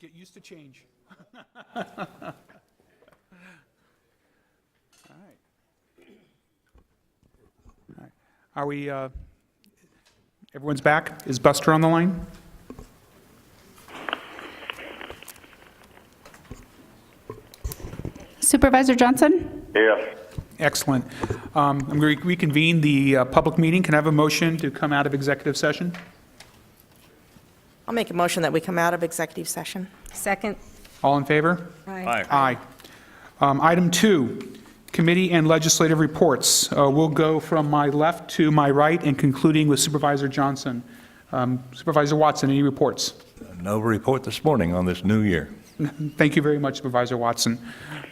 Get used to change. All right. Are we, everyone's back? Is Buster on the line? Supervisor Johnson? Here. Excellent. I'm going to reconvene the public meeting. Can I have a motion to come out of executive session? I'll make a motion that we come out of executive session. Second. All in favor? Aye. Aye. Item 2, committee and legislative reports. We'll go from my left to my right and concluding with Supervisor Johnson. Supervisor Watson, any reports? No report this morning on this new year. Thank you very much, Supervisor Watson.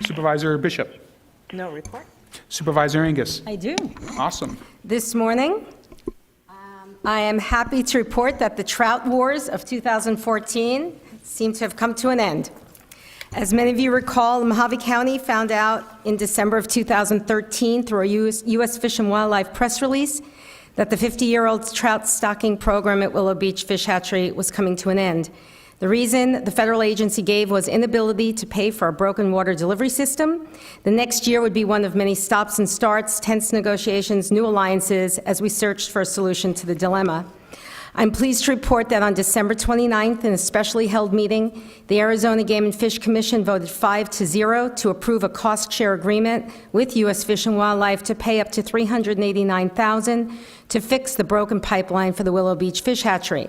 Supervisor Bishop. No report. Supervisor Angus. I do. Awesome. This morning, I am happy to report that the trout wars of 2014 seem to have come to an end. As many of you recall, Mohave County found out in December of 2013 through a U.S. Fish and Wildlife press release that the 50-year-old trout stocking program at Willow Beach Fish Hatchery was coming to an end. The reason the federal agency gave was inability to pay for a broken water delivery system. The next year would be one of many stops and starts, tense negotiations, new alliances, as we searched for a solution to the dilemma. I'm pleased to report that on December 29th, in a specially held meeting, the Arizona Game and Fish Commission voted 5-0 to approve a cost-share agreement with U.S. Fish and Wildlife to pay up to $389,000 to fix the broken pipeline for the Willow Beach Fish Hatchery.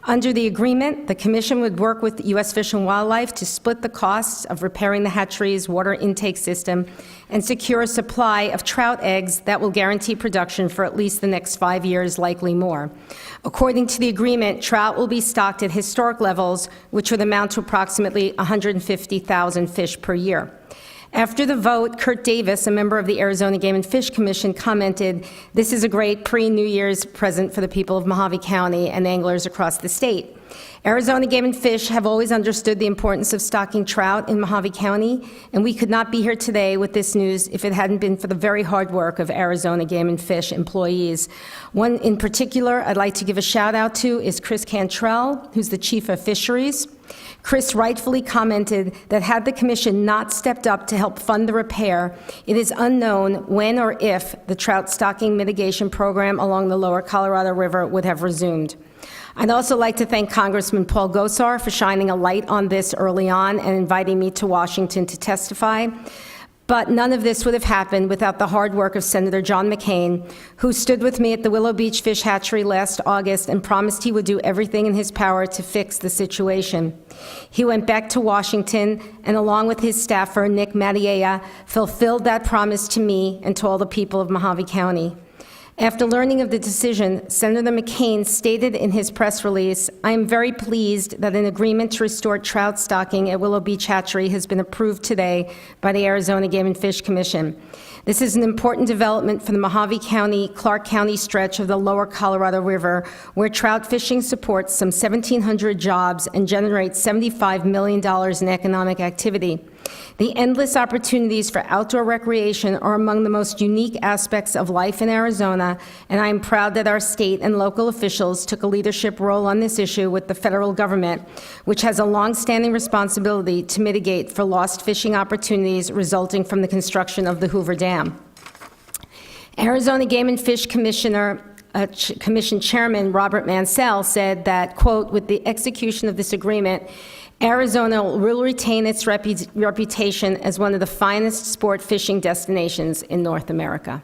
Under the agreement, the Commission would work with U.S. Fish and Wildlife to split the costs of repairing the hatchery's water intake system and secure a supply of trout eggs that will guarantee production for at least the next 5 years, likely more. According to the agreement, trout will be stocked at historic levels, which would amount to approximately 150,000 fish per year. After the vote, Kurt Davis, a member of the Arizona Game and Fish Commission, commented, "This is a great pre-New Year's present for the people of Mohave County and anglers across the state." Arizona Game and Fish have always understood the importance of stocking trout in Mohave County, and we could not be here today with this news if it hadn't been for the very hard work of Arizona Game and Fish employees. One in particular I'd like to give a shout out to is Chris Cantrell, who's the Chief of Fisheries. Chris rightfully commented that had the Commission not stepped up to help fund the repair, it is unknown when or if the trout stocking mitigation program along the lower Colorado River would have resumed. I'd also like to thank Congressman Paul Gosar for shining a light on this early on and inviting me to Washington to testify. But none of this would have happened without the hard work of Senator John McCain, who stood with me at the Willow Beach Fish Hatchery last August and promised he would do everything in his power to fix the situation. He went back to Washington and, along with his staffer, Nick Mattiella, fulfilled that promise to me and to all the people of Mohave County. After learning of the decision, Senator McCain stated in his press release, "I am very pleased that an agreement to restore trout stocking at Willow Beach Hatchery has been approved today by the Arizona Game and Fish Commission. This is an important development for the Mohave County, Clark County stretch of the lower Colorado River, where trout fishing supports some 1,700 jobs and generates $75 million in economic activity. The endless opportunities for outdoor recreation are among the most unique aspects of life in Arizona, and I am proud that our state and local officials took a leadership role on this issue with the federal government, which has a long-standing responsibility to mitigate for lost fishing opportunities resulting from the construction of the Hoover Dam." Arizona Game and Fish Commission Chairman Robert Mansell said that, quote, "With the execution of this agreement, Arizona will retain its reputation as one of the finest sport fishing destinations in North America."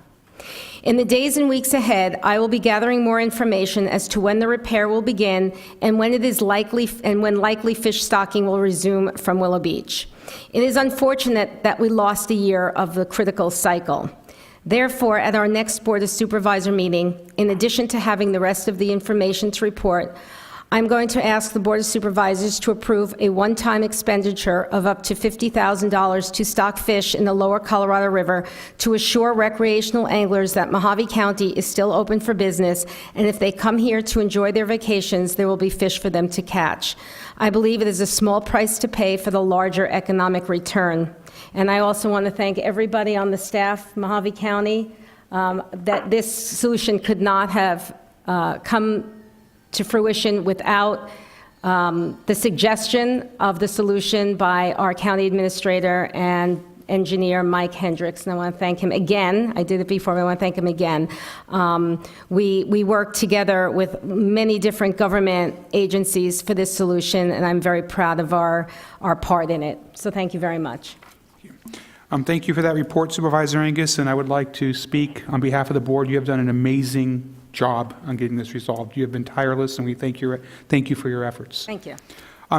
In the days and weeks ahead, I will be gathering more information as to when the repair will begin and when likely fish stocking will resume from Willow Beach. It is unfortunate that we lost a year of the critical cycle. Therefore, at our next Board of Supervisor meeting, in addition to having the rest of the information to report, I'm going to ask the Board of Supervisors to approve a one-time expenditure of up to $50,000 to stock fish in the lower Colorado River to assure recreational anglers that Mohave County is still open for business, and if they come here to enjoy their vacations, there will be fish for them to catch. I believe it is a small price to pay for the larger economic return. And I also want to thank everybody on the staff, Mohave County, that this solution could not have come to fruition without the suggestion of the solution by our county administrator and engineer Mike Hendricks, and I want to thank him again. I did it before, but I want to thank him again. We worked together with many different government agencies for this solution, and I'm very proud of our part in it. So thank you very much. Thank you for that report, Supervisor Angus, and I would like to speak on behalf of the board. You have done an amazing job on getting this resolved. You have been tireless, and we thank you for your efforts. Thank you.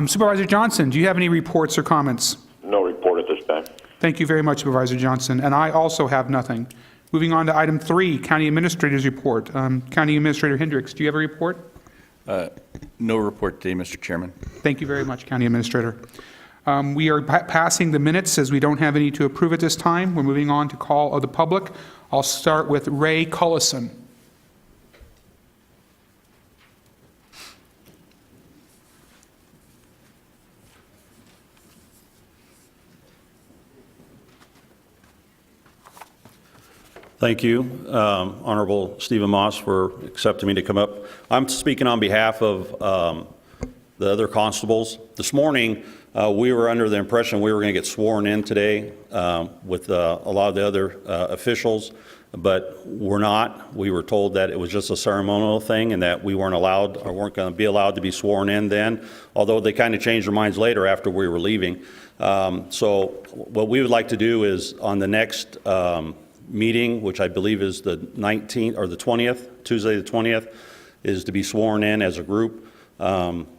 Supervisor Johnson, do you have any reports or comments? No report at this time. Thank you very much, Supervisor Johnson, and I also have nothing. Moving on to item 3, County Administrator's Report. County Administrator Hendricks, do you have a report? No report today, Mr. Chairman. Thank you very much, County Administrator. We are passing the minutes as we don't have any to approve at this time. We're moving on to call of the public. I'll start with Ray Cullison. Thank you, Honorable Stephen Moss, for accepting me to come up. I'm speaking on behalf of the other constables. This morning, we were under the impression we were going to get sworn in today with a lot of the other officials, but we're not. We were told that it was just a ceremonial thing and that we weren't allowed or weren't going to be allowed to be sworn in then, although they kind of changed their minds later after we were leaving. So what we would like to do is on the next meeting, which I believe is the 19th or the 20th, Tuesday the 20th, is to be sworn in as a group.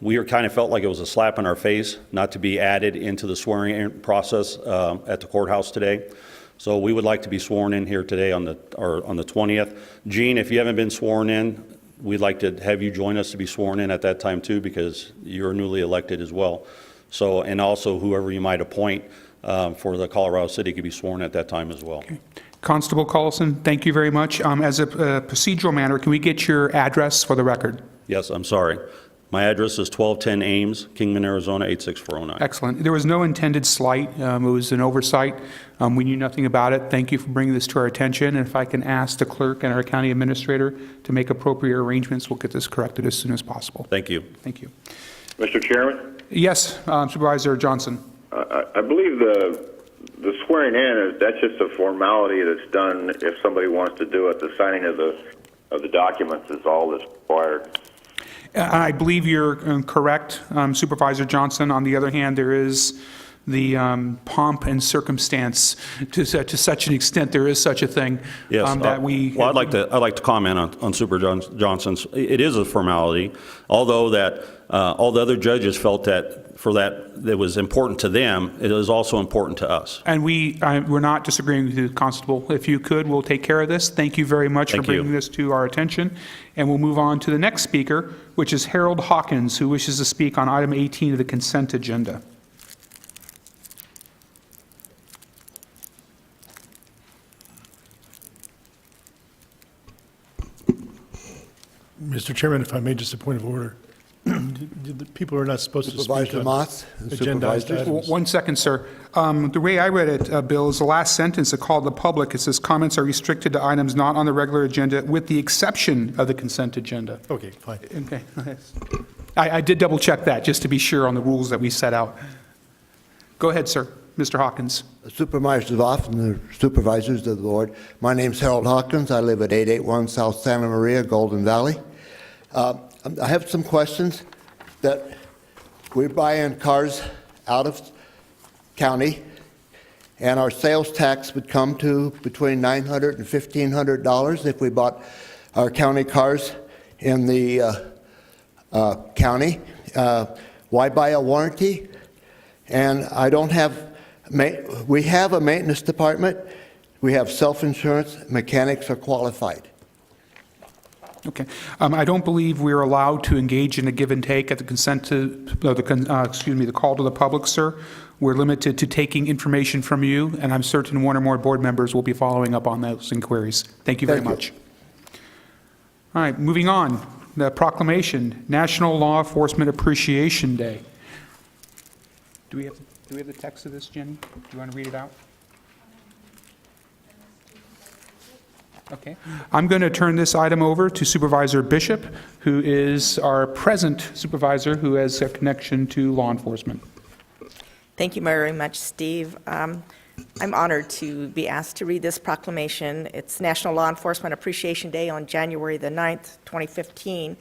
We kind of felt like it was a slap in our face not to be added into the swearing in process at the courthouse today. So we would like to be sworn in here today on the 20th. Gene, if you haven't been sworn in, we'd like to have you join us to be sworn in at that time too, because you're newly elected as well. So, and also whoever you might appoint for the Colorado City could be sworn at that time as well. Okay. Constable Cullison, thank you very much. As a procedural matter, can we get your address for the record? Yes, I'm sorry. My address is 1210 Ames, Kingman, Arizona, 86409. Excellent. There was no intended slight. It was an oversight. We knew nothing about it. Thank you for bringing this to our attention. And if I can ask the clerk and our county administrator to make appropriate arrangements, we'll get this corrected as soon as possible. Thank you. Thank you. Mr. Chairman, Yes, Supervisor Johnson. I believe the swearing in that's just a formality that's done if somebody wants to do it. The signing of the documents is all that's required. I believe you're correct, Supervisor Johnson. On the other hand, there is the pomp and circumstance to such an extent there is such a thing. Yes. That we. Well, I'd like to comment on Super Johnson's. It is a formality, although that all the other judges felt that for that it was important to them. It is also important to us. And we're not disagreeing with you, Constable. If you could, we'll take care of this. Thank you very much for bringing this to our attention. And we'll move on to the next speaker, which is Harold Hawkins, who wishes to speak on item 18 of the consent agenda. Mr. Chairman, if I may, just a point of order. The people are not supposed to speak Supervisor on Moss, agendized supervisors. items. 1 second, sir. The way I read it, Bill, is the last sentence, a call to the public. It says comments are restricted to items not on the regular agenda with the exception of the consent agenda. Okay, fine. Okay. I did double check that just to be sure on the rules that we set out. Go ahead, sir. Mr. Hawkins. Supervisors Voss and the supervisors of the board. My name's Harold Hawkins. I live at 881 South Santa Maria, Golden Valley. I have some questions that we're buying cars out of county, and our sales tax would come to between $900 and $1,500 if we bought our county cars in the county. Why buy a warranty? And I don't have, we have a maintenance department. We have self-insurance. Mechanics are qualified. Okay. I don't believe we're allowed to engage in a give and take at the the call to the public, sir. We're limited to taking information from you, and I'm certain one or more board members will be following up on those inquiries. Thank you very much. All right, moving on. The proclamation, National Law Enforcement Appreciation Day. Do we have the text of this, Jenny? Do you want to read it out? Okay. I'm going to turn this item over to Supervisor Bishop, who is our present supervisor who has a connection to law enforcement. Thank you very much, Steve. I'm honored to be asked to read this proclamation. It's National Law Enforcement Appreciation Day on January the 9th, 2015.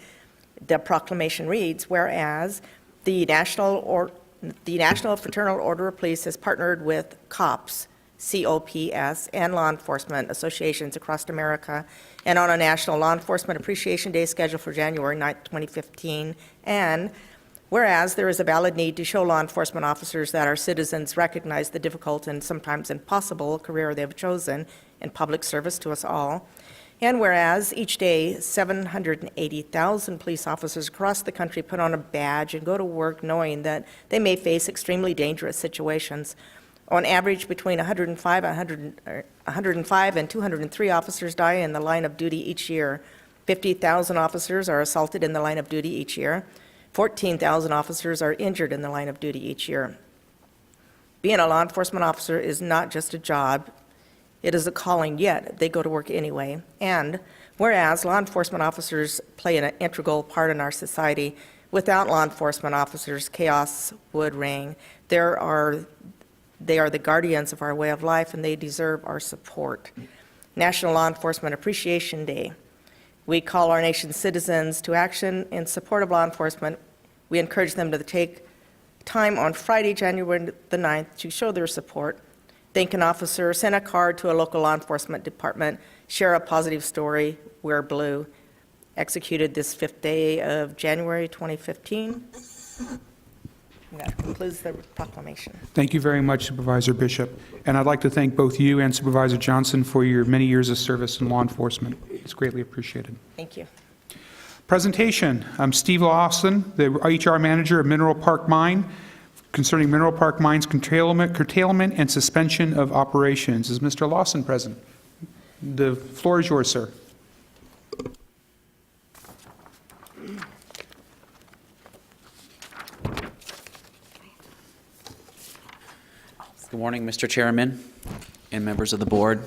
The proclamation reads, whereas the National Fraternal Order of Police has partnered with COPS, COPS, and law enforcement associations across America, and on a National Law Enforcement Appreciation Day scheduled for January 9th, 2015, and whereas there is a valid need to show law enforcement officers that our citizens recognize the difficult and sometimes impossible career they have chosen in public service to us all, and whereas each day 780,000 police officers across the country put on a badge and go to work knowing that they may face extremely dangerous situations. On average, between 105 and 203 officers die in the line of duty each year. 50,000 officers are assaulted in the line of duty each year. 14,000 officers are injured in the line of duty each year. Being a law enforcement officer is not just a job, it is a calling, yet they go to work anyway. And whereas law enforcement officers play an integral part in our society, without law enforcement officers, chaos would reign. They are the guardians of our way of life, and they deserve our support. National Law Enforcement Appreciation Day. We call our nation's citizens to action in support of law enforcement. We encourage them to take time on Friday, January the 9th, to show their support. Thank an officer, send a card to a local law enforcement department, share a positive story, wear blue. Executed this 5th day of January 2015. And that concludes the proclamation. Thank you very much, Supervisor Bishop. And I'd like to thank both you and Supervisor Johnson for your many years of service in law enforcement. It's greatly appreciated. Thank you. Presentation. I'm Steve Lawson, the HR Manager of Mineral Park Mine, concerning Mineral Park Mine's curtailment and suspension of operations. Is Mr. Lawson present? The floor is yours, sir. Good morning, Mr. Chairman and members of the board.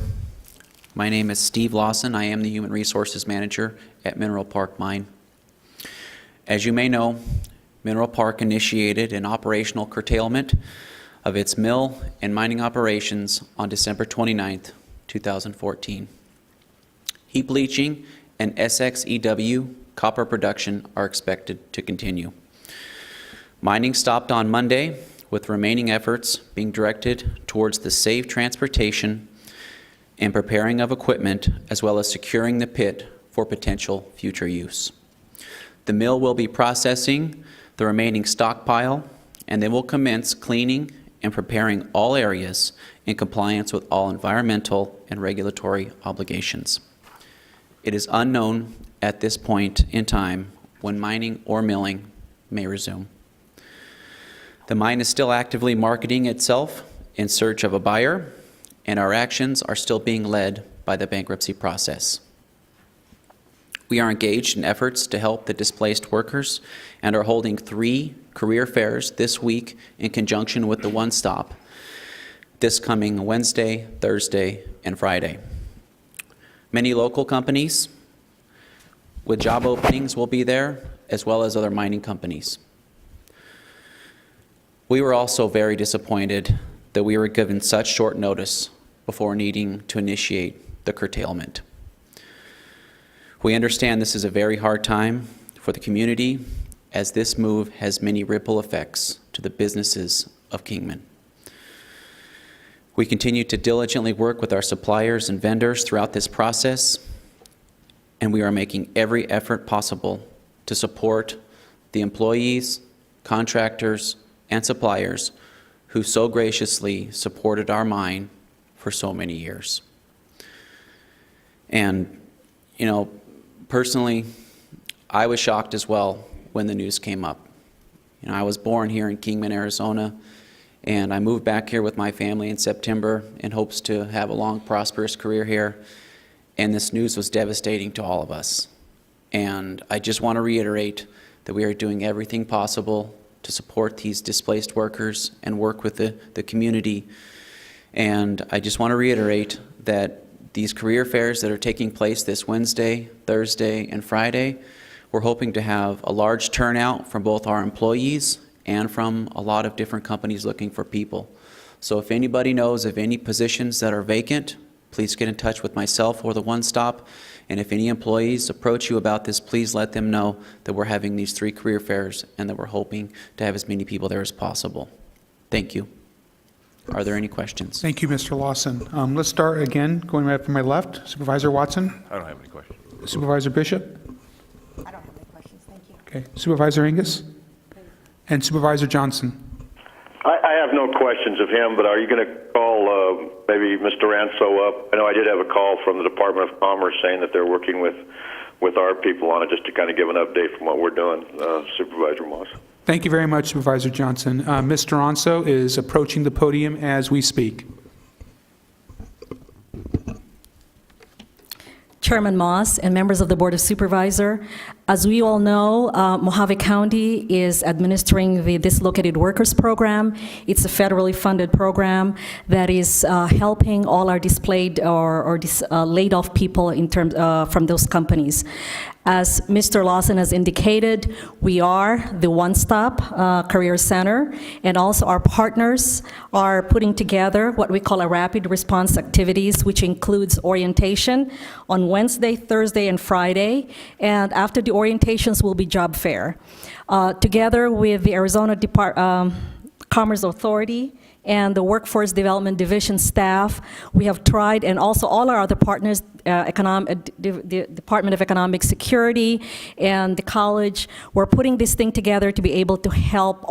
My name is Steve Lawson. I am the Human Resources Manager at Mineral Park Mine. As you may know, Mineral Park initiated an operational curtailment of its mill and mining operations on December 29th, 2014. Heap leaching and SXEW copper production are expected to continue. Mining stopped on Monday, with remaining efforts being directed towards the safe transportation and preparing of equipment, as well as securing the pit for potential future use. The mill will be processing the remaining stockpile, and they will commence cleaning and preparing all areas in compliance with all environmental and regulatory obligations. It is unknown at this point in time when mining or milling may resume. The mine is still actively marketing itself in search of a buyer, and our actions are still being led by the bankruptcy process. We are engaged in efforts to help the displaced workers and are holding 3 career fairs this week in conjunction with the One Stop this coming Wednesday, Thursday, and Friday. Many local companies with job openings will be there, as well as other mining companies. We were also very disappointed that we were given such short notice before needing to initiate the curtailment. We understand this is a very hard time for the community, as this move has many ripple effects to the businesses of Kingman. We continue to diligently work with our suppliers and vendors throughout this process, and we are making every effort possible to support the employees, contractors, and suppliers who so graciously supported our mine for so many years. And, you know, personally, I was shocked as well when the news came up. You know, I was born here in Kingman, Arizona, and I moved back here with my family in September in hopes to have a long, prosperous career here. And this news was devastating to all of us. And I just want to reiterate that we are doing everything possible to support these displaced workers and work with the community. And I just want to reiterate that these career fairs that are taking place this Wednesday, Thursday, and Friday, we're hoping to have a large turnout from both our employees and from a lot of different companies looking for people. So if anybody knows of any positions that are vacant, please get in touch with myself or the One Stop. And if any employees approach you about this, please let them know that we're having these 3 career fairs and that we're hoping to have as many people there as possible. Thank you. Are there any questions? Thank you, Mr. Lawson. Let's start again, going right from my left. Supervisor Watson? I don't have any questions. Supervisor Bishop? I don't have any questions, thank you. Okay. Supervisor Angus? And Supervisor Johnson? I have no questions of him, but are you going to call maybe Mr. Ranso up? I know I did have a call from the Department of Commerce saying that they're working with our people on it, just to kind of give an update from what we're doing, Supervisor Moss. Thank you very much, Supervisor Johnson. Mr. Ranso is approaching the podium as we speak. Chairman Moss and members of the Board of Supervisors, as we all know, Mohave County is administering the Dislocated Workers Program. It's a federally funded program that is helping all our displaced or laid off people in terms from those companies. As Mr. Lawson has indicated, we are the one-stop career center, and also our partners are putting together what we call a rapid response activities, which includes orientation on Wednesday, Thursday, and Friday, and after the orientations will be job fair. Together with the Arizona Commerce Authority and the Workforce Development Division staff, we have tried, and also all our other partners, the Department of Economic Security and the college, we're putting this thing together to be able to help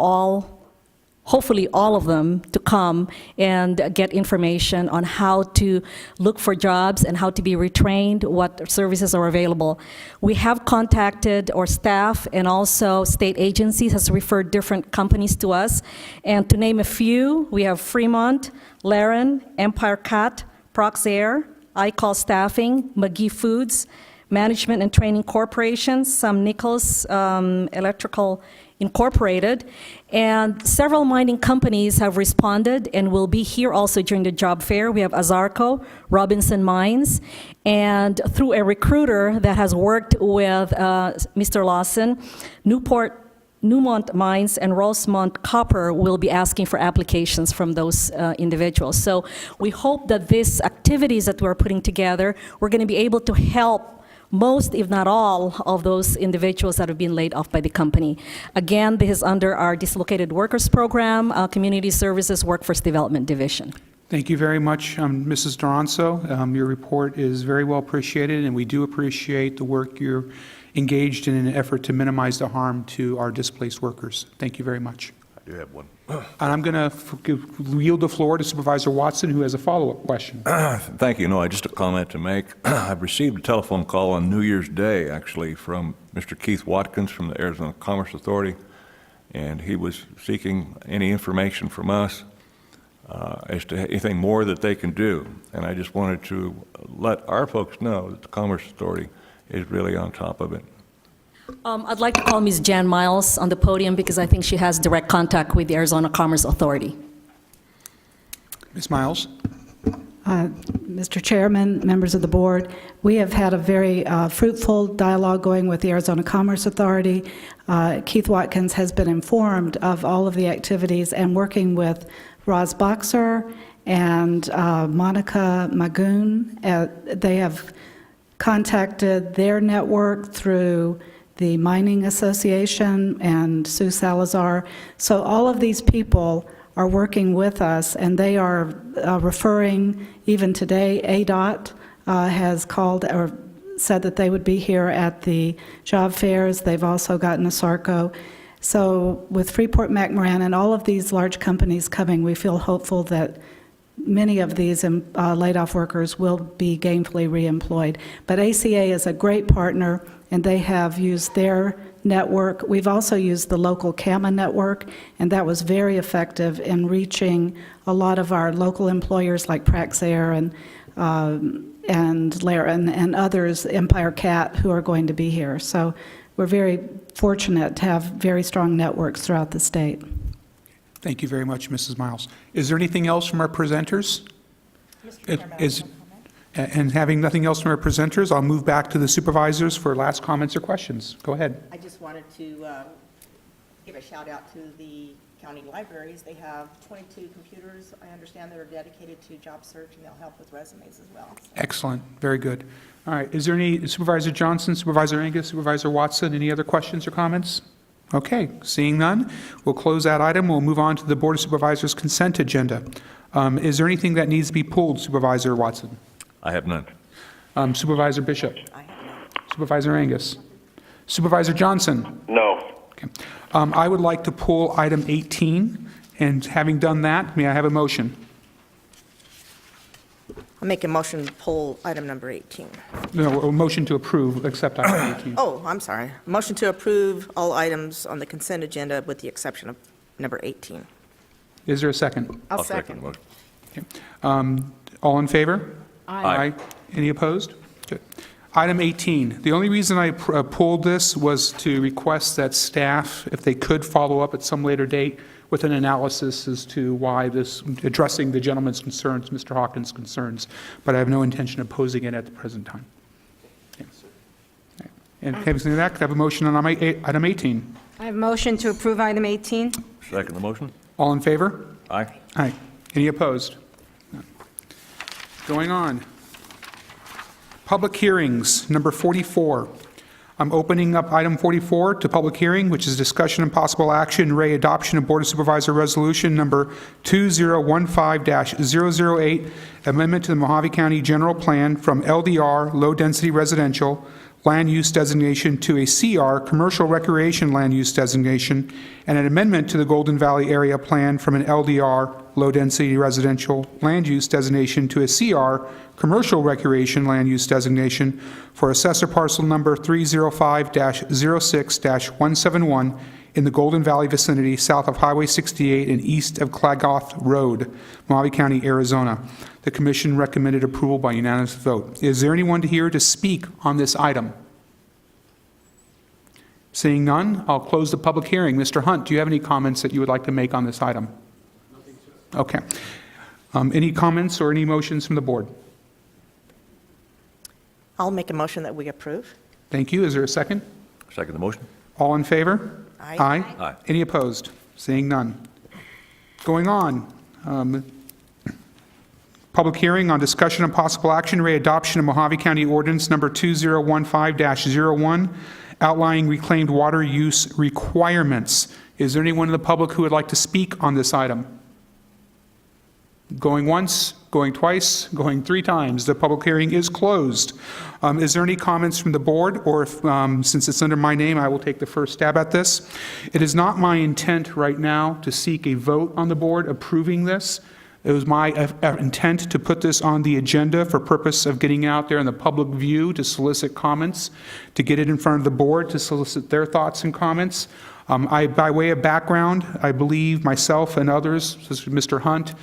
hopefully all of them to come and get information on how to look for jobs and how to be retrained, what services are available. We have contacted our staff, and also state agencies has referred different companies to us. And to name a few, we have Fremont, Laren, Empire Cat, Proxair, iCall Staffing, McGee Foods, Management and Training Corporation, Sam Nichols Electrical Incorporated, and several mining companies have responded and will be here also during the job fair. We have Azarco, Robinson Mines, and through a recruiter that has worked with Mr. Lawson, Newmont Mines and Rosemont Copper will be asking for applications from those individuals. So we hope that these activities that we're putting together, we're going to be able to help most, if not all, of those individuals that have been laid off by the company. Again, this is under our Dislocated Workers Program, Community Services Workforce Development Division. Thank you very much, Mrs. Doranzo. Your report is very well appreciated, and we do appreciate the work you're engaged in an effort to minimize the harm to our displaced workers. Thank you very much. I do have one. And I'm going to yield the floor to Supervisor Watson, who has a follow-up question. Thank you. No, just a comment to make. I've received a telephone call on New Year's Day, actually, from Mr. Keith Watkins from the Arizona Commerce Authority, and he was seeking any information from us as to anything more that they can do. And I just wanted to let our folks know that the Commerce Authority is really on top of it. I'd like to call Ms. Jan Miles on the podium because I think she has direct contact with the Arizona Commerce Authority. Ms. Miles? Mr. Chairman, members of the board, we have had a very fruitful dialogue going with the Arizona Commerce Authority. Keith Watkins has been informed of all of the activities and working with Roz Boxer and Monica Magoon. They have contacted their network through the Mining Association and Sue Salazar. So all of these people are working with us, and they are referring, even today, ADOT has called or said that they would be here at the job fairs. They've also gotten a SARCO. So with Freeport-McMoran and all of these large companies coming, we feel hopeful that many of these laid-off workers will be gainfully reemployed. But ACA is a great partner, and they have used their network. We've also used the local CAMA network, and that was very effective in reaching a lot of our local employers like Praxair and Laren and others, Empire Cat, who are going to be here. So we're very fortunate to have very strong networks throughout the state. Thank you very much, Mrs. Miles. Is there anything else from our presenters? Mr. Chairman, And having nothing else from our presenters, I'll move back to the supervisors for last comments or questions. Go ahead. I just wanted to give a shout out to the county libraries. They have 22 computers, I understand, that are dedicated to job search, and they'll help with resumes as well. So. Excellent, very good. All right, is there any, Supervisor Johnson, Supervisor Angus, Supervisor Watson, any other questions or comments? Okay, seeing none, we'll close that item. We'll move on to the Board of Supervisors consent agenda. Is there anything that needs to be pulled, Supervisor Watson? I have none. Supervisor Bishop? I have none. Supervisor Angus? Supervisor Johnson? No. Okay. I would like to pull item 18, and having done that, may I have a motion? I'll make a motion to pull item number 18. No, a motion to approve, accept item 18. Oh, I'm sorry. Motion to approve all items on the consent agenda with the exception of number 18. Is there a second? I'll second the motion. All in favor? Aye. Any opposed? Good. Item 18. The only reason I pulled this was to request that staff, if they could, follow up at some later date with an analysis as to why this, addressing the gentleman's concerns, Mr. Hawkins' concerns, but I have no intention of posing it at the present time. Yes. And having said that, could I have a motion on item 18? I have a motion to approve item 18. Second the motion? All in favor? Aye. Aye. Any opposed? None. Going on. Public hearings, number 44. I'm opening up item 44 to public hearing, which is discussion and possible action, adoption of Board of Supervisor Resolution number 2015-008, amendment to the Mohave County General Plan from LDR, low-density residential, land use designation to a CR, commercial recreation land use designation, and an amendment to the Golden Valley Area Plan from an LDR, low-density residential land use designation to a CR, commercial recreation land use designation for assessor parcel number 305-06-171 in the Golden Valley vicinity south of Highway 68 and east of Clagoth Road, Mohave County, Arizona. The Commission recommended approval by unanimous vote. Is there anyone here to speak on this item? Seeing none, I'll close the public hearing. Mr. Hunt, do you have any comments that you would like to make on this item? Nothing, sir. Okay. Any comments or any motions from the board? I'll make a motion that we approve. Thank you. Is there a second? Second the motion? All in favor? Aye. Aye. Any opposed? Seeing none. Going on. Public hearing on discussion and possible action, adoption of Mohave County Ordinance number 2015-01, outlining reclaimed water use requirements. Is there anyone in the public who would like to speak on this item? Going once, going twice, going three times. The public hearing is closed. Is there any comments from the board, or if, since it's under my name, I will take the first stab at this. It is not my intent right now to seek a vote on the board approving this. It was my intent to put this on the agenda for purpose of getting out there in the public view to solicit comments, to get it in front of the board to solicit their thoughts and comments. By way of background, I believe myself and others, such as Mr. Hunt,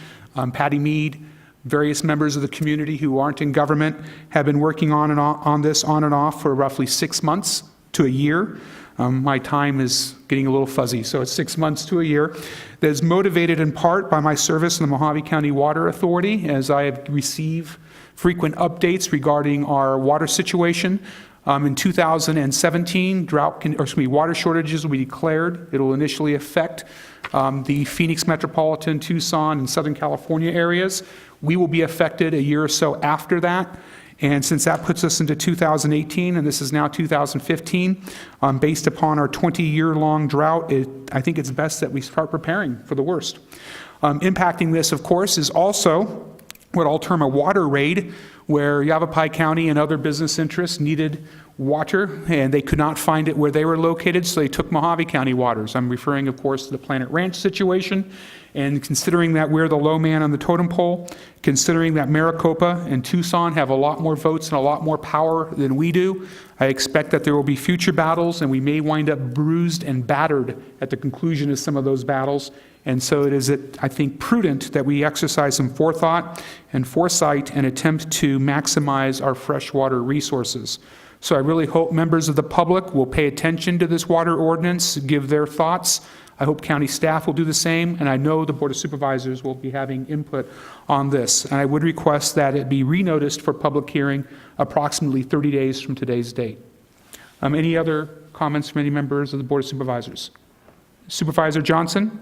Patty Mead, various members of the community who aren't in government, have been working on this on and off for roughly 6 months to a year. My time is getting a little fuzzy, so it's 6 months to a year. That is motivated in part by my service in the Mohave County Water Authority, as I have received frequent updates regarding our water situation. In 2017, water shortages will be declared. It will initially affect the Phoenix metropolitan, Tucson, and Southern California areas. We will be affected a year or so after that. And since that puts us into 2018, and this is now 2015, based upon our 20-year-long drought, I think it's best that we start preparing for the worst. Impacting this, of course, is also what I'll term a water raid, where Yavapai County and other business interests needed water, and they could not find it where they were located, so they took Mohave County waters. I'm referring, of course, to the Planet Ranch situation, and considering that we're the low man on the totem pole, considering that Maricopa and Tucson have a lot more votes and a lot more power than we do, I expect that there will be future battles, and we may wind up bruised and battered at the conclusion of some of those battles. And so it is, I think, prudent that we exercise some forethought and foresight and attempt to maximize our freshwater resources. So I really hope members of the public will pay attention to this water ordinance, give their thoughts. I hope county staff will do the same, and I know the Board of Supervisors will be having input on this. And I would request that it be renoticed for public hearing approximately 30 days from today's date. Any other comments from any members of the Board of Supervisors? Supervisor Johnson?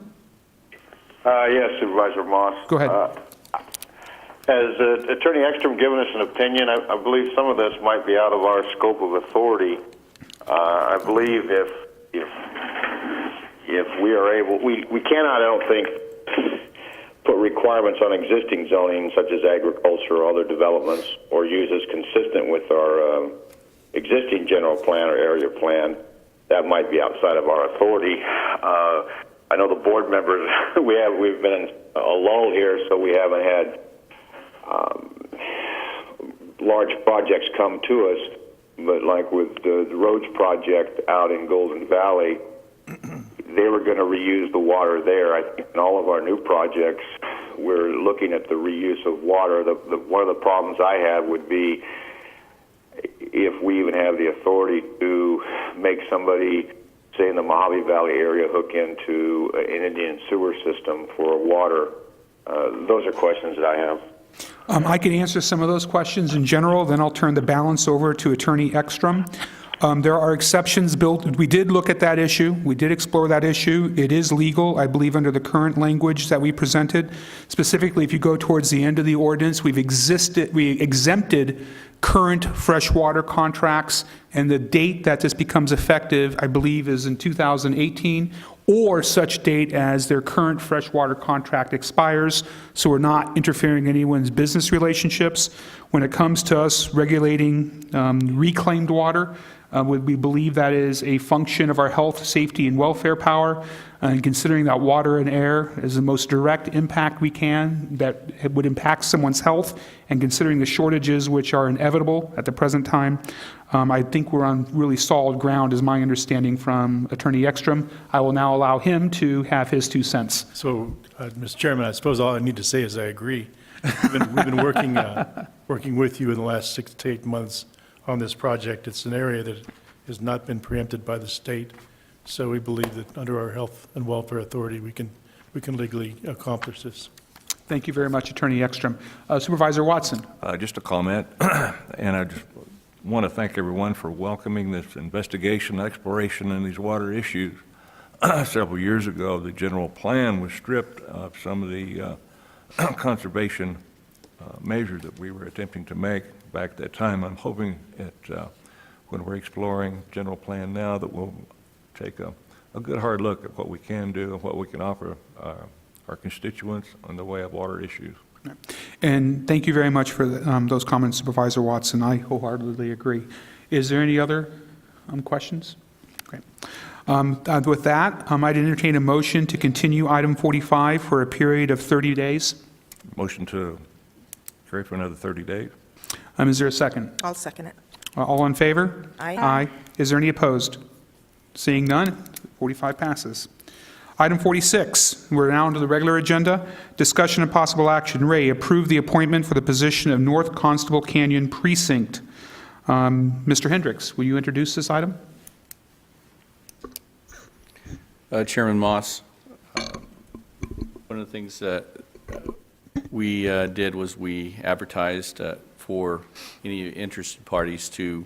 Yes, Supervisor Moss. Go ahead. Has Attorney Ekstrom given us an opinion? I believe some of this might be out of our scope of authority. I believe if we are able, we cannot, I don't think, put requirements on existing zoning such as agriculture or other developments or uses consistent with our existing general plan or area plan. That might be outside of our authority. I know the board members, we've been in a lull here, so we haven't had large projects come to us. But like with the roads project out in Golden Valley, they were going to reuse the water there. I think in all of our new projects, we're looking at the reuse of water. One of the problems I have would be if we even have the authority to make somebody, say in the Mohave Valley area, hook into an Indian sewer system for water. Those are questions that I have. I can answer some of those questions in general, then I'll turn the balance over to Attorney Ekstrom. There are exceptions built. We did look at that issue. We did explore that issue. It is legal, I believe, under the current language that we presented. Specifically, if you go towards the end of the ordinance, we exempted current freshwater contracts, and the date that this becomes effective, I believe, is in 2018, or such date as their current freshwater contract expires, so we're not interfering in anyone's business relationships. When it comes to us regulating reclaimed water, we believe that is a function of our health, safety, and welfare power, and considering that water and air is the most direct impact we can that would impact someone's health, and considering the shortages which are inevitable at the present time, I think we're on really solid ground, is my understanding from Attorney Ekstrom. I will now allow him to have his 2 cents. So, Mr. Chairman, I suppose all I need to say is I agree. We've been working with you in the last 6 to 8 months on this project. It's an area that has not been preempted by the state, so we believe that under our Health and Welfare Authority, we can legally accomplish this. Thank you very much, Attorney Ekstrom. Supervisor Watson. Just a comment, and I just want to thank everyone for welcoming this investigation, exploration in these water issues. Several years ago, the general plan was stripped of some of the conservation measures that we were attempting to make back at that time. I'm hoping that when we're exploring general plan now that we'll take a good hard look at what we can do and what we can offer our constituents on the way of water issues. And thank you very much for those comments, Supervisor Watson. I wholeheartedly agree. Is there any other questions? Okay. With that, I'd entertain a motion to continue item 45 for a period of 30 days. Motion to carry for another 30 days. Is there a second? I'll second it. All in favor? Aye. Aye. Is there any opposed? Seeing none, 45 passes. Item 46, we're now onto the regular agenda. Discussion and possible action. Ray, approve the appointment for the position of North Constable Canyon Precinct. Mr. Hendricks, will you introduce this item? Chairman Moss, one of the things that we did was we advertised for any interested parties to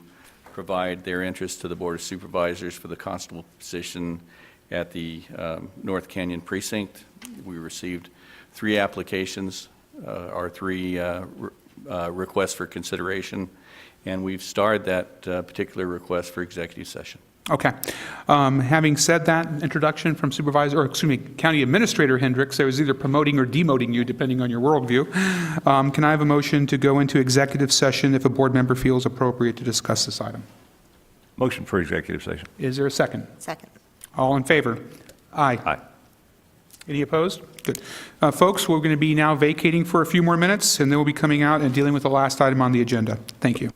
provide their interest to the Board of Supervisors for the constable position at the North Canyon Precinct. We received 3 applications, our 3 requests for consideration, and we've starred that particular request for executive session. Okay. Having said that introduction from County Administrator Hendricks, I was either promoting or demoting you, depending on your worldview. Can I have a motion to go into executive session if a board member feels appropriate to discuss this item? Motion for executive session. Is there a second? Second. All in favor? Aye. Aye. Any opposed? Good. Folks, we're going to be now vacating for a few more minutes, and then we'll be coming out and dealing with the last item on the agenda. Thank you.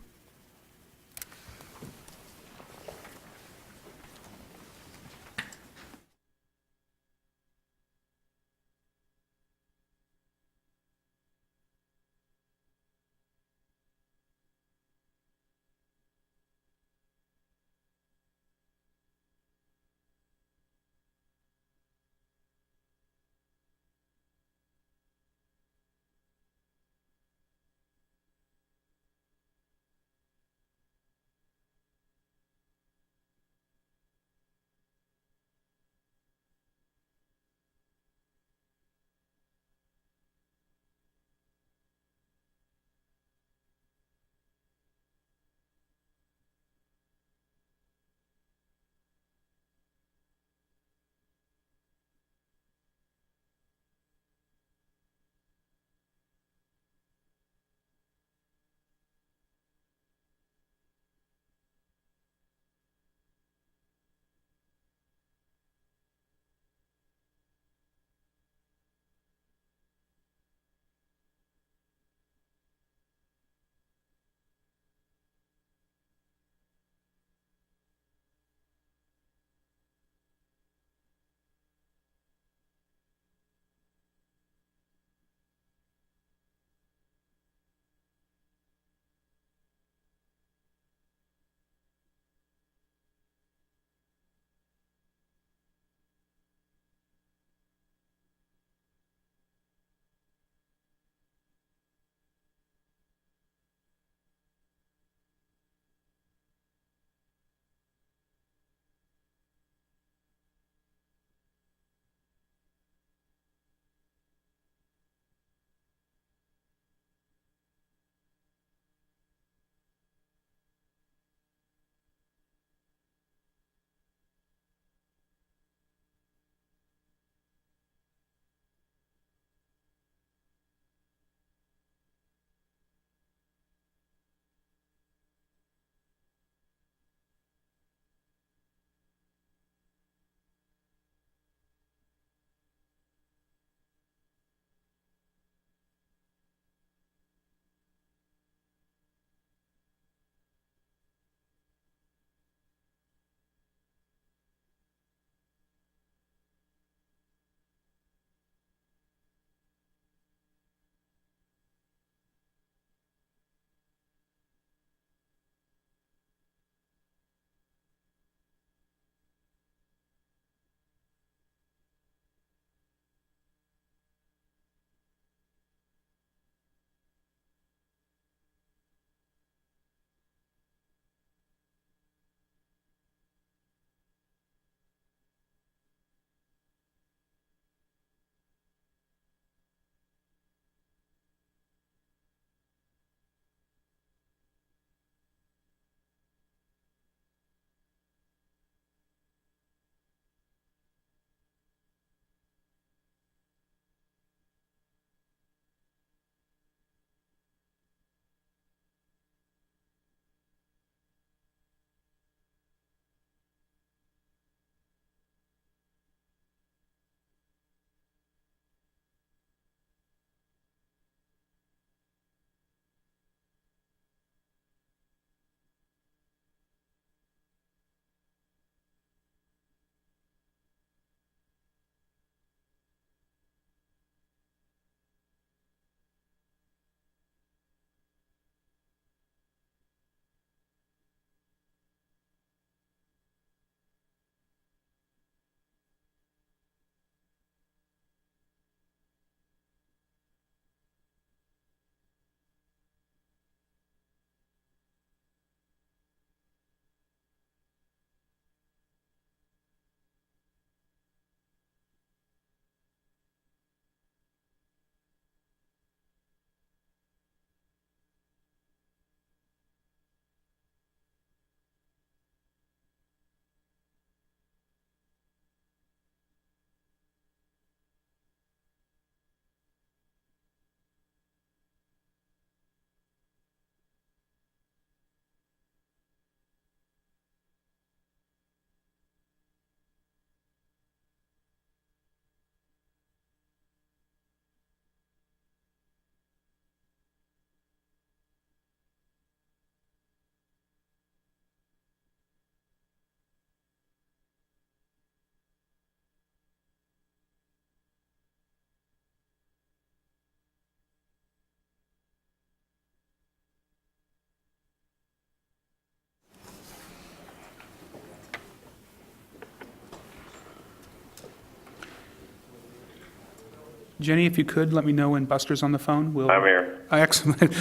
Jenny, if you could, let me know when Buster's on the phone. I'm here. Excellent.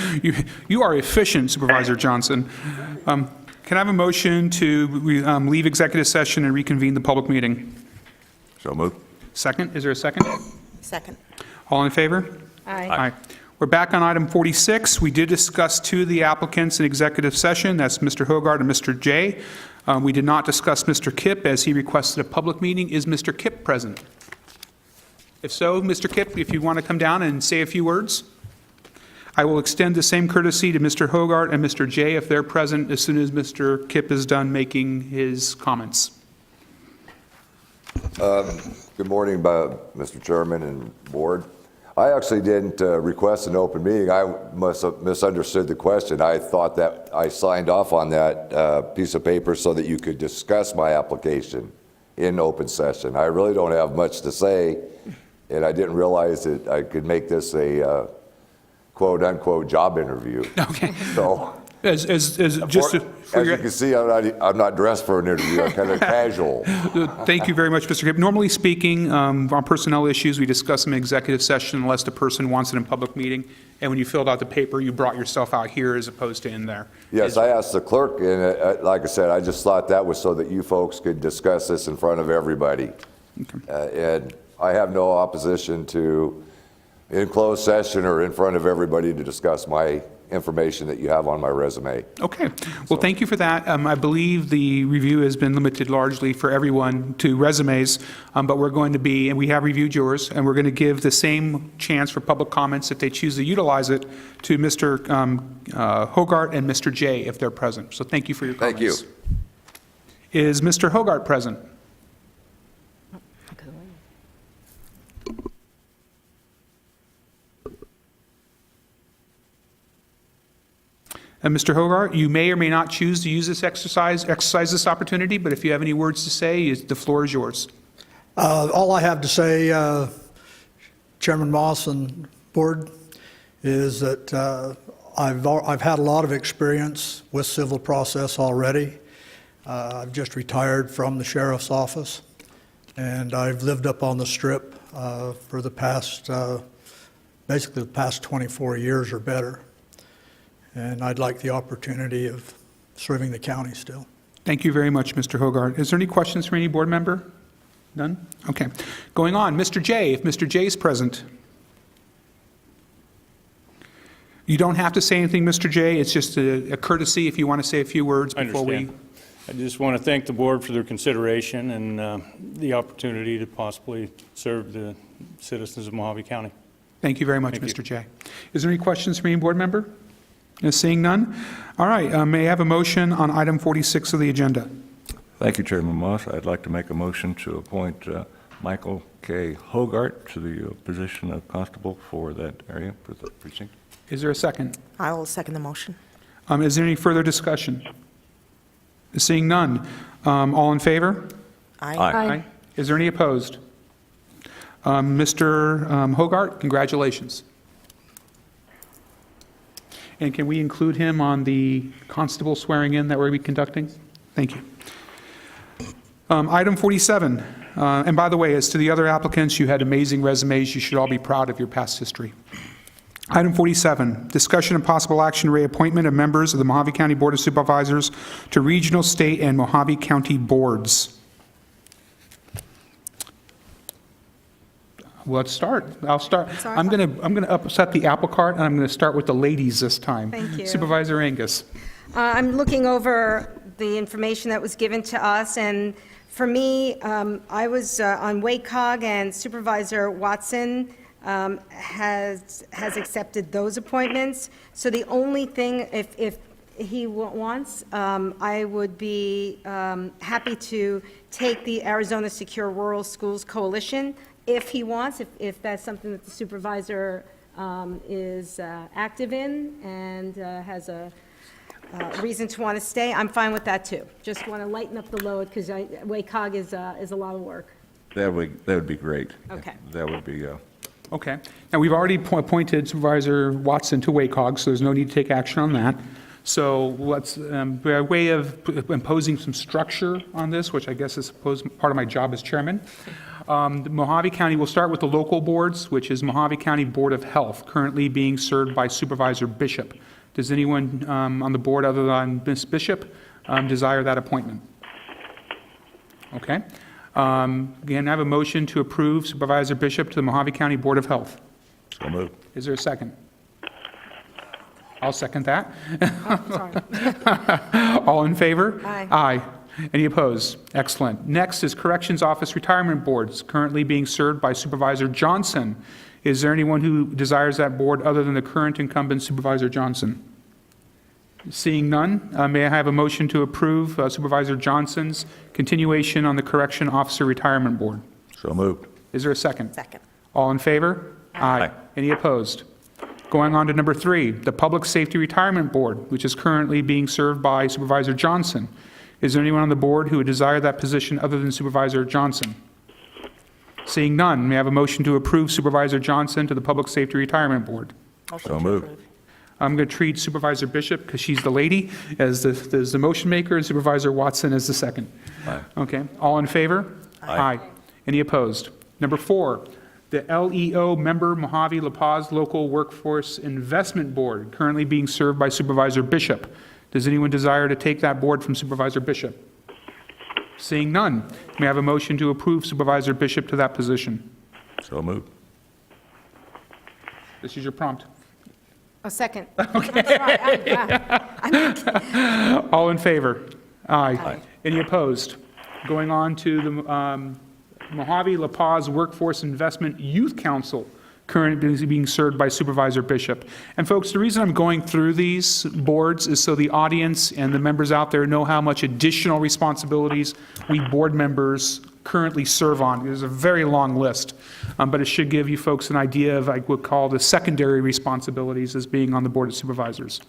You are efficient, Supervisor Johnson. Can I have a motion to leave executive session and reconvene the public meeting? So moved. Second? Is there a second? Second. All in favor? Aye. We're back on item 46. We did discuss two of the applicants in executive session. That's Mr. Hogart and Mr. Jay. We did not discuss Mr. Kipp as he requested a public meeting. Is Mr. Kipp present? If so, Mr. Kipp, if you want to come down and say a few words. I will extend the same courtesy to Mr. Hogart and Mr. Jay if they're present as soon as Mr. Kipp is done making his comments. Good morning, Mr. Chairman and Board. I actually didn't request an open meeting. I must have misunderstood the question. I thought that I signed off on that piece of paper so that you could discuss my application in open session. I really don't have much to say, and I didn't realize that I could make this a quote-unquote job interview. Okay. So, As just as you can see, I'm not dressed for an interview. I'm kind of casual. Thank you very much, Mr. Kipp. Normally speaking, on personnel issues, we discuss them in executive session unless the person wants it in public meeting. And when you filled out the paper, you brought yourself out here as opposed to in there. Yes, I asked the clerk, and like I said, I just thought that was so that you folks could discuss this in front of everybody. And I have no opposition to, in closed session or in front of everybody, to discuss my information that you have on my resume. Okay. Well, thank you for that. I believe the review has been limited largely for everyone to resumes, but we're going to be, and we have reviewed yours, and we're going to give the same chance for public comments if they choose to utilize it to Mr. Hogart and Mr. Jay if they're present. So thank you for your comments. Thank you. Is Mr. Hogart present? And Mr. Hogart, you may or may not choose to use this exercise this opportunity, but if you have any words to say, the floor is yours. All I have to say, Chairman Moss and Board, is that I've had a lot of experience with civil process already. I've just retired from the sheriff's office, and I've lived up on the Strip for the past, basically the past 24 years or better. And I'd like the opportunity of serving the county still. Thank you very much, Mr. Hogart. Is there any questions from any board member? None? Okay. Going on, Mr. Jay, if Mr. Jay is present. You don't have to say anything, Mr. Jay. It's just a courtesy if you want to say a few words before we... I just want to thank the board for their consideration and the opportunity to possibly serve the citizens of Mohave County. Thank you very much, Mr. Jay. Is there any questions from any board member? Seeing none? All right. May I have a motion on item 46 of the agenda? Thank you, Chairman Moss. I'd like to make a motion to appoint Michael K. Hogart to the position of constable for that area, for the precinct. Is there a second? I will second the motion. Is there any further discussion? Seeing none. All in favor? Aye. Aye. Is there any opposed? Mr. Hogart, congratulations. And can we include him on the constable swearing in that we're conducting? Thank you. Item 47. And by the way, as to the other applicants, you had amazing resumes. You should all be proud of your past history. Item 47, discussion and possible action reappointment of members of the Mohave County Board of Supervisors to regional, state, and Mohave County boards. Let's start. I'll start. I'm going to upset the apple cart, and I'm going to start with the ladies this time. Thank you. Supervisor Angus. I'm looking over the information that was given to us, and for me, I was on WACOG, and Supervisor Watson has accepted those appointments. So the only thing, if he wants, I would be happy to take the Arizona Secure Rural Schools Coalition, if he wants, if that's something that the supervisor is active in and has a reason to want to stay. I'm fine with that, too. Just want to lighten up the load, because WACOG is a lot of work. That would be great. Okay. That would be... Okay. Now, we've already appointed Supervisor Watson to WACOG, so there's no need to take action on that. So let's, by way of imposing some structure on this, which I guess is part of my job as chairman, the Mohave County, will start with the local boards, which is Mohave County Board of Health, currently being served by Supervisor Bishop. Does anyone on the board other than Ms. Bishop desire that appointment? Okay. Again, I have a motion to approve Supervisor Bishop to the Mohave County Board of Health. So moved. Is there a second? I'll second that. All in favor? Aye. Aye. Any opposed? Excellent. Next is Corrections Office Retirement Boards, currently being served by Supervisor Johnson. Is there anyone who desires that board other than the current incumbent Supervisor Johnson? Seeing none, may I have a motion to approve Supervisor Johnson's continuation on the Correction Officer Retirement Board? So moved. Is there a second? Second. All in favor? Aye. Any opposed? Going on to number 3, the Public Safety Retirement Board, which is currently being served by Supervisor Johnson. Is there anyone on the board who would desire that position other than Supervisor Johnson? Seeing none, may I have a motion to approve Supervisor Johnson to the Public Safety Retirement Board? Motion So to moved. approve. I'm going to treat Supervisor Bishop, because she's the lady, as the motion maker, and Supervisor Watson as the second. Aye. Okay, all in favor? Aye. Any opposed? Number 4, the LEO member Mohave La Paz Local Workforce Investment Board, currently being served by Supervisor Bishop. Does anyone desire to take that board from Supervisor Bishop? Seeing none, may I have a motion to approve Supervisor Bishop to that position? So moved. This is your prompt. A second. Okay. I'm All in favor? Aye. Any opposed? Going on to the Mohave La Paz Workforce Investment Youth Council, currently being served by Supervisor Bishop. And folks, the reason I'm going through these boards is so the audience and the members out there know how much additional responsibilities we board members currently serve on. There's a very long list, but it should give you folks an idea of, I would call, the secondary responsibilities as being on the Board of Supervisors.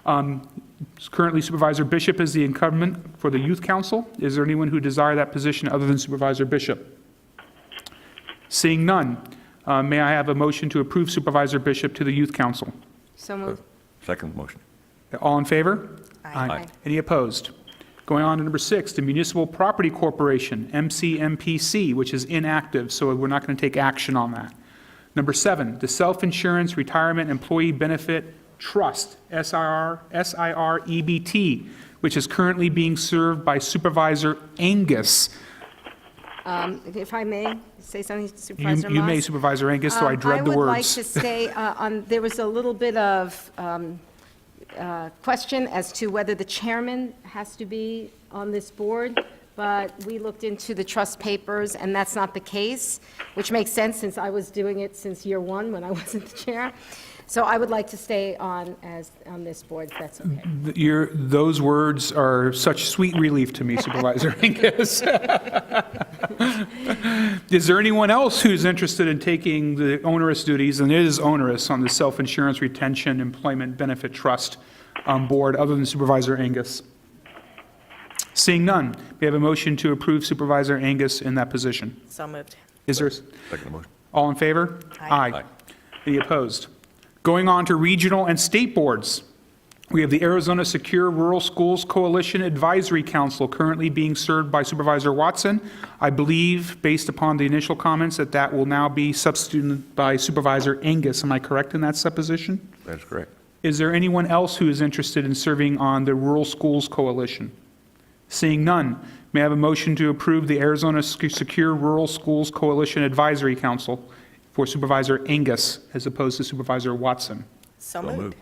Currently, Supervisor Bishop is the incumbent for the Youth Council. Is there anyone who desire that position other than Supervisor Bishop? Seeing none, may I have a motion to approve Supervisor Bishop to the Youth Council? So moved. Second motion. All in favor? Aye. Any opposed? Going on to number 6, the Municipal Property Corporation, MCMPC, which is inactive, so we're not going to take action on that. Number 7, the Self-Insurance Retirement Employee Benefit Trust, SIREBT, which is currently being served by Supervisor Angus. If I may say something, Supervisor You may, Moss? Supervisor Angus, so I dread the I would like words. to stay on, there was a little bit of question as to whether the chairman has to be on this board, but we looked into the trust papers, and that's not the case, which makes sense since I was doing it since year 1 when I wasn't the chair. So I would like to stay on this board, if that's okay. Those words are such sweet relief to me, Supervisor Angus. Is there anyone else who's interested in taking the onerous duties, and it is onerous, on the Self-Insurance Retention Employment Benefit Trust board other than Supervisor Angus? Seeing none, we have a motion to approve Supervisor Angus in that position. So moved. Is there, Second motion. all in favor? Aye. Aye. Any opposed? Going on to regional and state boards. We have the Arizona Secure Rural Schools Coalition Advisory Council, currently being served by Supervisor Watson. I believe, based upon the initial comments, that will now be substituted by Supervisor Angus. Am I correct in that supposition? That's correct. Is there anyone else who is interested in serving on the Rural Schools Coalition? Seeing none, may I have a motion to approve the Arizona Secure Rural Schools Coalition Advisory Council for Supervisor Angus as opposed to Supervisor Watson? So So moved. moved.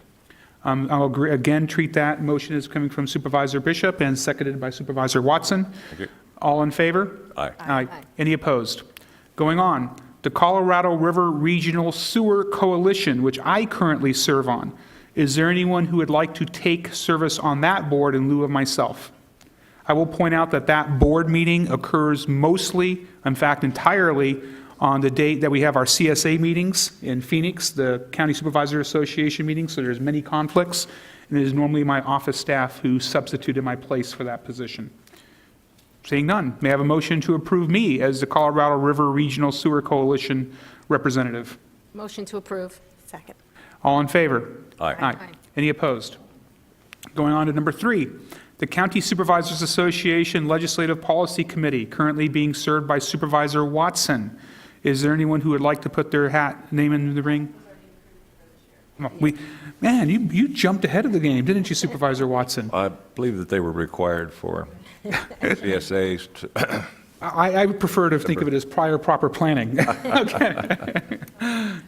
I'll again treat that motion as coming from Supervisor Bishop and seconded by Supervisor Watson. Thank you. All in favor? Aye. Aye. Any opposed? Going on, the Colorado River Regional Sewer Coalition, which I currently serve on. Is there anyone who would like to take service on that board in lieu of myself? I will point out that that board meeting occurs mostly, in fact entirely, on the date that we have our CSA meetings in Phoenix, the County Supervisor Association meetings, so there's many conflicts, and it is normally my office staff who substitute in my place for that position. Seeing none, may I have a motion to approve me as the Colorado River Regional Sewer Coalition representative? Motion to approve. Second. All in favor? Aye. Any opposed? Going on to number 3, the County Supervisors Association Legislative Policy Committee, currently being served by Supervisor Watson. Is there anyone who would like to put their name in the ring? Oh, man, you jumped ahead of the game, didn't you, Supervisor Watson? I believe that they were required for CSAs to... I would prefer to think of it as prior proper planning. Okay.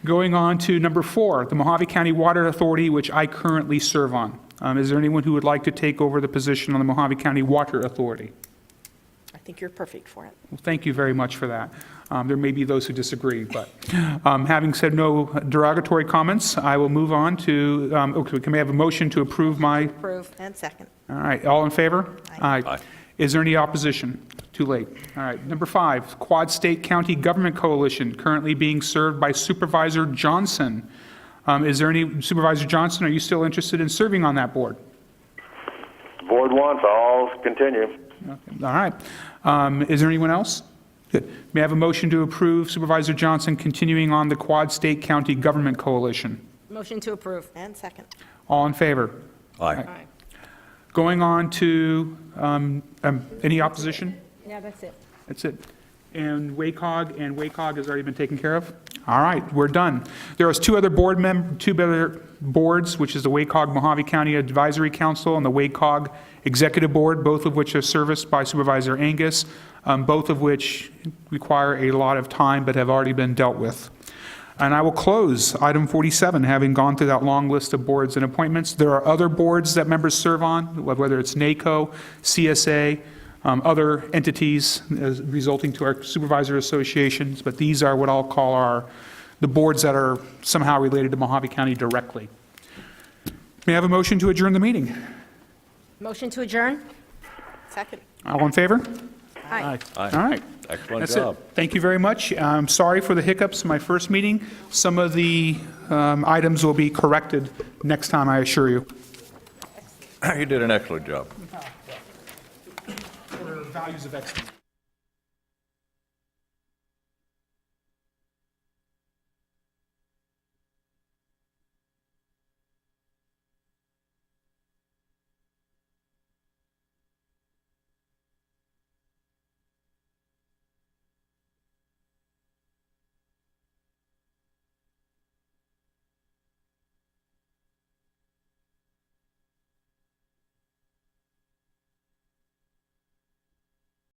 Going on to number 4, the Mohave County Water Authority, which I currently serve on. Is there anyone who would like to take over the position on the Mohave County Water Authority? I think you're perfect for it. Well, thank you very much for that. There may be those who disagree, but having said no derogatory comments, I will move on to, okay, can we have a motion to approve my? Approve. And second. All right, all in favor? Aye. Aye. Is there any opposition? Too late. All right, number 5, Quad State County Government Coalition, currently being served by Supervisor Johnson. Is there any, Supervisor Johnson, are you still interested in serving on that board? The board wants, I'll continue. Okay. All right. Is there anyone else? Good. May I have a motion to approve Supervisor Johnson continuing on the Quad State County Government Coalition? Motion to approve. And second. All in favor? Aye. Going on to, any opposition? Yeah, that's it. That's it. And WACOG has already been taken care of? All right, we're done. There is two other boards, which is the WACOG Mohave County Advisory Council and the WACOG Executive Board, both of which are serviced by Supervisor Angus, both of which require a lot of time but have already been dealt with. And I will close item 47, having gone through that long list of boards and appointments. There are other boards that members serve on, whether it's NACO, CSA, other entities resulting to our supervisor associations, but these are what I'll call the boards that are somehow related to Mohave County directly. May I have a motion to adjourn the meeting? Motion to adjourn? Second. All in favor? Aye. Aye. All right. Excellent That's job. it. Thank you very much. I'm sorry for the hiccups in my first meeting. Some of the items will be corrected next time, I assure you. You did an excellent job. For values of excellence.